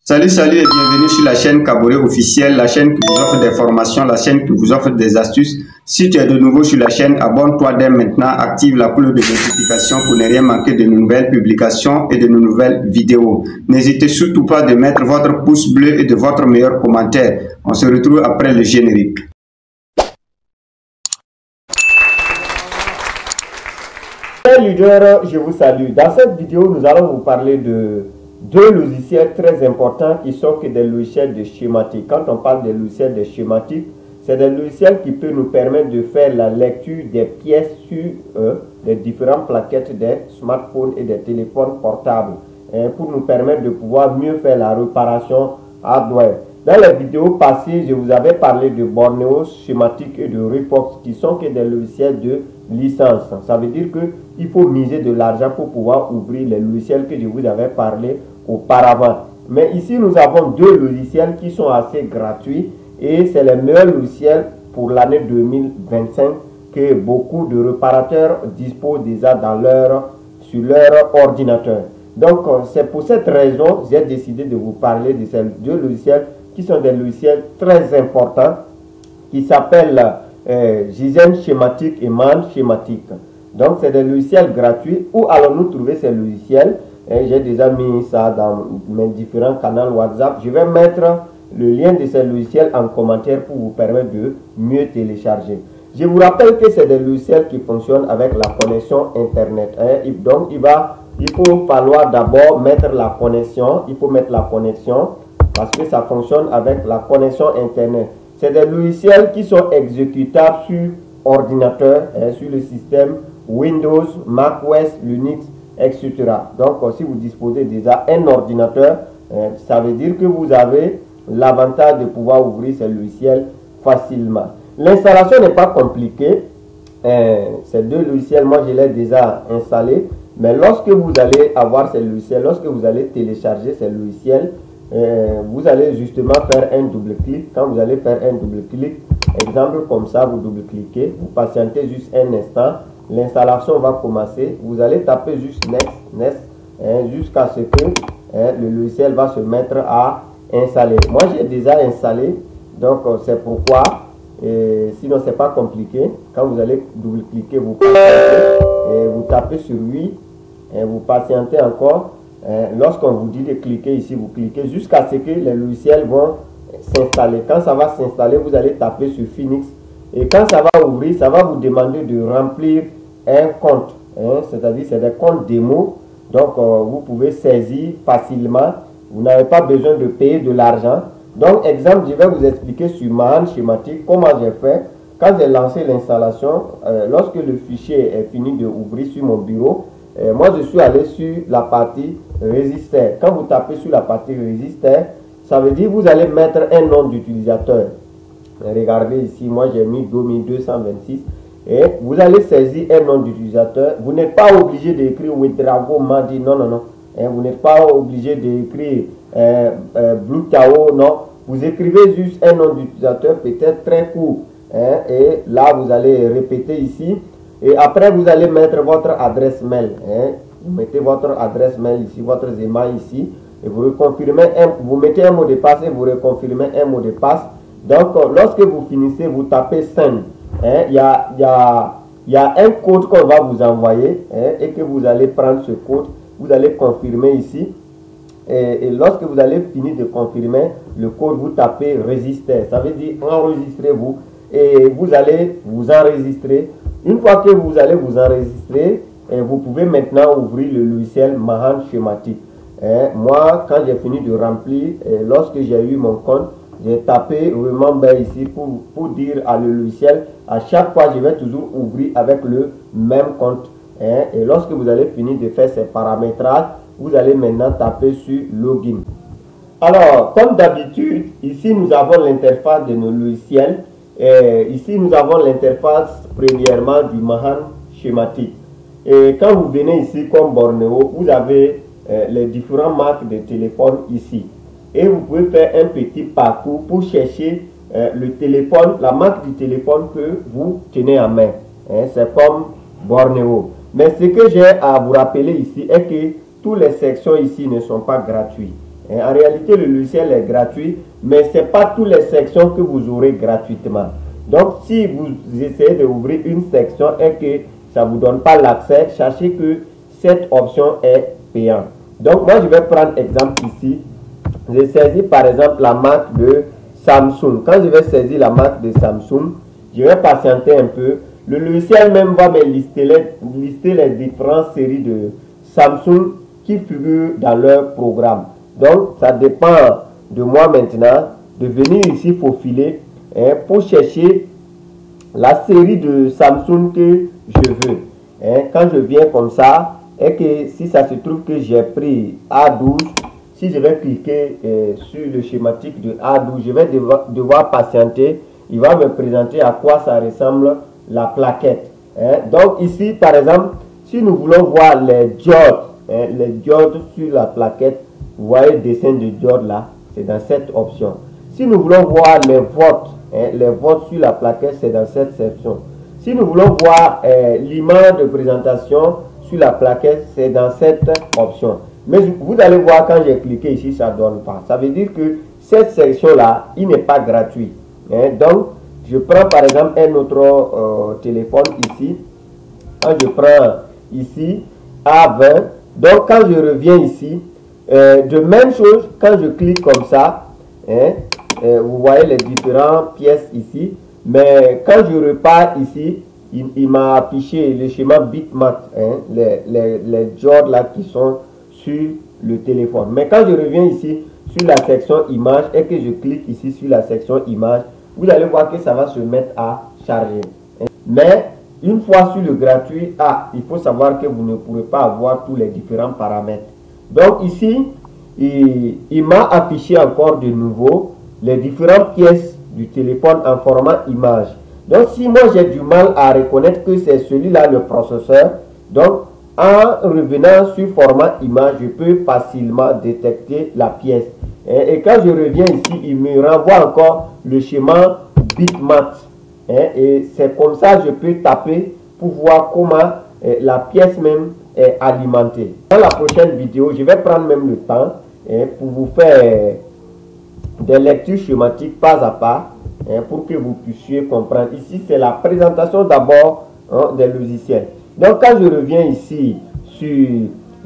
Salut et bienvenue sur la chaîne Kaboré officielle, la chaîne qui vous offre des formations, la chaîne qui vous offre des astuces. Si tu es de nouveau sur la chaîne, abonne-toi dès maintenant, active la cloche de notification pour ne rien manquer de nos nouvelles publications et de nos nouvelles vidéos. N'hésitez surtout pas de mettre votre pouce bleu et de votre meilleur commentaire. On se retrouve après le générique. Chers leaders, je vous salue. Dans cette vidéo, nous allons vous parler de deux logiciels très importants qui sont des logiciels de schématique. Quand on parle des logiciels de schématique, c'est des logiciels qui peuvent nous permettre de faire la lecture des pièces sur les différentes plaquettes des smartphones et des téléphones portables pour nous permettre de pouvoir mieux faire la réparation hardware. Dans les vidéos passées, je vous avais parlé de Borneo Schématique et de Refox qui sont des logiciels de licence. Ça veut dire qu'il faut miser de l'argent pour pouvoir ouvrir les logiciels que je vous avais parlé auparavant. Mais ici, nous avons deux logiciels qui sont assez gratuits et c'est les meilleurs logiciels pour l'année 2025 que beaucoup de réparateurs disposent déjà sur leur ordinateur. Donc, c'est pour cette raison que j'ai décidé de vous parler de ces deux logiciels qui sont des logiciels très importants qui s'appellent Gizen Schématique et Man Schématique. Donc, c'est des logiciels gratuits. Où allons-nous trouver ces logiciels? J'ai déjà mis ça dans mes différents canaux WhatsApp. Je vais mettre le lien de ces logiciels en commentaire pour vous permettre de mieux télécharger. Je vous rappelle que c'est des logiciels qui fonctionnent avec la connexion Internet. Donc, il faut falloir d'abord mettre la connexion. Il faut mettre la connexion parce que ça fonctionne avec la connexion Internet. C'est des logiciels qui sont exécutables sur ordinateur, sur le système Windows, macOS, Linux, etc. Donc, si vous disposez déjà d'un ordinateur, ça veut dire que vous avez l'avantage de pouvoir ouvrir ces logiciels facilement. L'installation n'est pas compliquée. Ces deux logiciels, moi, je les ai déjà installés. Mais lorsque vous allez avoir ces logiciels, lorsque vous allez télécharger ces logiciels, vous allez justement faire un double-clic. Quand vous allez faire un double-clic, exemple comme ça, vous double-cliquez, vous patientez juste un instant, l'installation va commencer. Vous allez taper juste Next, jusqu'à ce que le logiciel va se mettre à installer. Moi, j'ai déjà installé, donc c'est pourquoi, sinon c'est pas compliqué. Quand vous allez double-cliquer, vous patientez, vous tapez sur oui, vous patientez encore. Lorsqu'on vous dit de cliquer ici, vous cliquez jusqu'à ce que les logiciels vont s'installer. Quand ça va s'installer, vous allez taper sur Phoenix. Et quand ça va ouvrir, ça va vous demander de remplir un compte. C'est-à-dire c'est des comptes démo. Donc, vous pouvez saisir facilement. Vous n'avez pas besoin de payer de l'argent. Donc, exemple, je vais vous expliquer sur Man Schématique comment j'ai fait. Quand j'ai lancé l'installation, lorsque le fichier est fini de ouvrir sur mon bureau, moi, je suis allé sur la partie Register. Quand vous tapez sur la partie Register, ça veut dire que vous allez mettre un nom d'utilisateur. Regardez ici, moi j'ai mis 2226 et vous allez saisir un nom d'utilisateur. Vous n'êtes pas obligé d'écrire Wedrago Madi, non. Vous n'êtes pas obligé d'écrire Blue Tao, non. Vous écrivez juste un nom d'utilisateur, peut-être très court. Et là, vous allez répéter ici. Et après, vous allez mettre votre adresse mail. Vous mettez votre adresse mail ici, votre email ici. Et vous reconfirmez, vous mettez un mot de passe et vous reconfirmez un mot de passe. Donc, lorsque vous finissez, vous tapez Send. Il y a un code qu'on va vous envoyer et que vous allez prendre ce code. Vous allez confirmer ici. Et lorsque vous allez finir de confirmer le code, vous tapez Register. Ça veut dire enregistrez-vous. Et vous allez vous enregistrer. Une fois que vous allez vous enregistrer, vous pouvez maintenant ouvrir le logiciel Man Schématique. Moi, quand j'ai fini de remplir, lorsque j'ai eu mon compte, j'ai tapé Remember ici pour dire à le logiciel, à chaque fois, je vais toujours ouvrir avec le même compte. Et lorsque vous allez finir de faire ces paramétrages, vous allez maintenant taper sur Login. Alors, comme d'habitude, ici, nous avons l'interface de nos logiciels. Ici, nous avons l'interface premièrement du Man Schématique. Et quand vous venez ici comme Borneo, vous avez les différentes marques de téléphone ici. Et vous pouvez faire un petit parcours pour chercher le téléphone, la marque du téléphone que vous tenez en main. C'est comme Borneo. Mais ce que j'ai à vous rappeler ici est que toutes les sections ici ne sont pas gratuites. En réalité, le logiciel est gratuit, mais ce n'est pas toutes les sections que vous aurez gratuitement. Donc, si vous essayez d'ouvrir une section et que ça ne vous donne pas l'accès, sachez que cette option est payante. Donc, moi, je vais prendre exemple ici. Je saisis par exemple la marque de Samsung. Quand je vais saisir la marque de Samsung, je vais patienter un peu. Le logiciel même va me lister les différentes séries de Samsung qui figurent dans leur programme. Donc, ça dépend de moi maintenant de venir ici faufiler pour chercher la série de Samsung que je veux. Quand je viens comme ça, et que si ça se trouve que j'ai pris A12, si je vais cliquer sur le schématique de A12, je vais devoir patienter. Il va me présenter à quoi ça ressemble la plaquette. Donc ici, par exemple, si nous voulons voir les diodes sur la plaquette, vous voyez le dessin de diode là, c'est dans cette option. Si nous voulons voir les votes sur la plaquette, c'est dans cette section. Si nous voulons voir l'image de présentation sur la plaquette, c'est dans cette option. Mais vous allez voir, quand j'ai cliqué ici, ça ne donne pas. Ça veut dire que cette section-là, il n'est pas gratuit. Donc, je prends par exemple un autre téléphone ici. Quand je prends ici A20, donc quand je reviens ici, de même chose, quand je clique comme ça, vous voyez les différentes pièces ici. Mais quand je repars ici, il m'a affiché le schéma bitmap, les diodes là qui sont sur le téléphone. Mais quand je reviens ici sur la section image et que je clique ici sur la section image, vous allez voir que ça va se mettre à charger. Mais une fois sur le gratuit, il faut savoir que vous ne pourrez pas avoir tous les différents paramètres. Donc ici, il m'a affiché encore de nouveau les différentes pièces du téléphone en format image. Donc si moi j'ai du mal à reconnaître que c'est celui-là le processeur, donc en revenant sur format image, je peux facilement détecter la pièce. Et quand je reviens ici, il me renvoie encore le schéma bitmap. Et c'est comme ça que je peux taper pour voir comment la pièce même est alimentée. Dans la prochaine vidéo, je vais prendre même le temps pour vous faire des lectures schématiques pas à pas pour que vous puissiez comprendre. Ici, c'est la présentation d'abord des logiciels. Donc, quand je reviens ici sur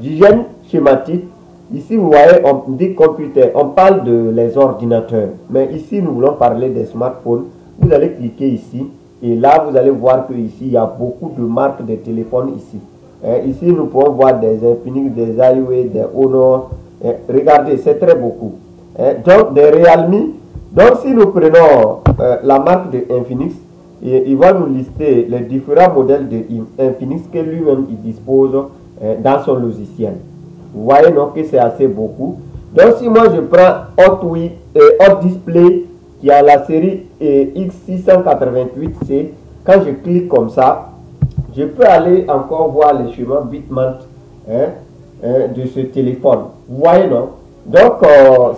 l'hygiène schématique, ici, vous voyez, on dit computer, on parle de les ordinateurs. Mais ici, nous voulons parler des smartphones. Vous allez cliquer ici et là, vous allez voir que ici, il y a beaucoup de marques de téléphones ici. Ici, nous pouvons voir des Infinix, des Huawei, des Honor. Regardez, c'est très beaucoup. Donc, des Realme. Donc, si nous prenons la marque de Infinix, il va nous lister les différents modèles de Infinix que lui-même il dispose dans son logiciel. Vous voyez donc que c'est assez beaucoup. Donc si moi je prends Hot Display qui a la série X688C, quand je clique comme ça, je peux aller encore voir les schémas bitmap de ce téléphone. Vous voyez non? Donc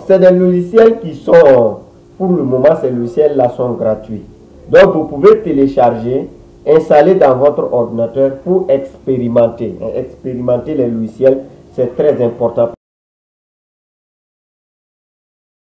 c'est des logiciels qui sont, pour le moment ces logiciels là sont gratuits. Donc, vous pouvez télécharger, installer dans votre ordinateur pour expérimenter. Expérimenter les logiciels, c'est très important.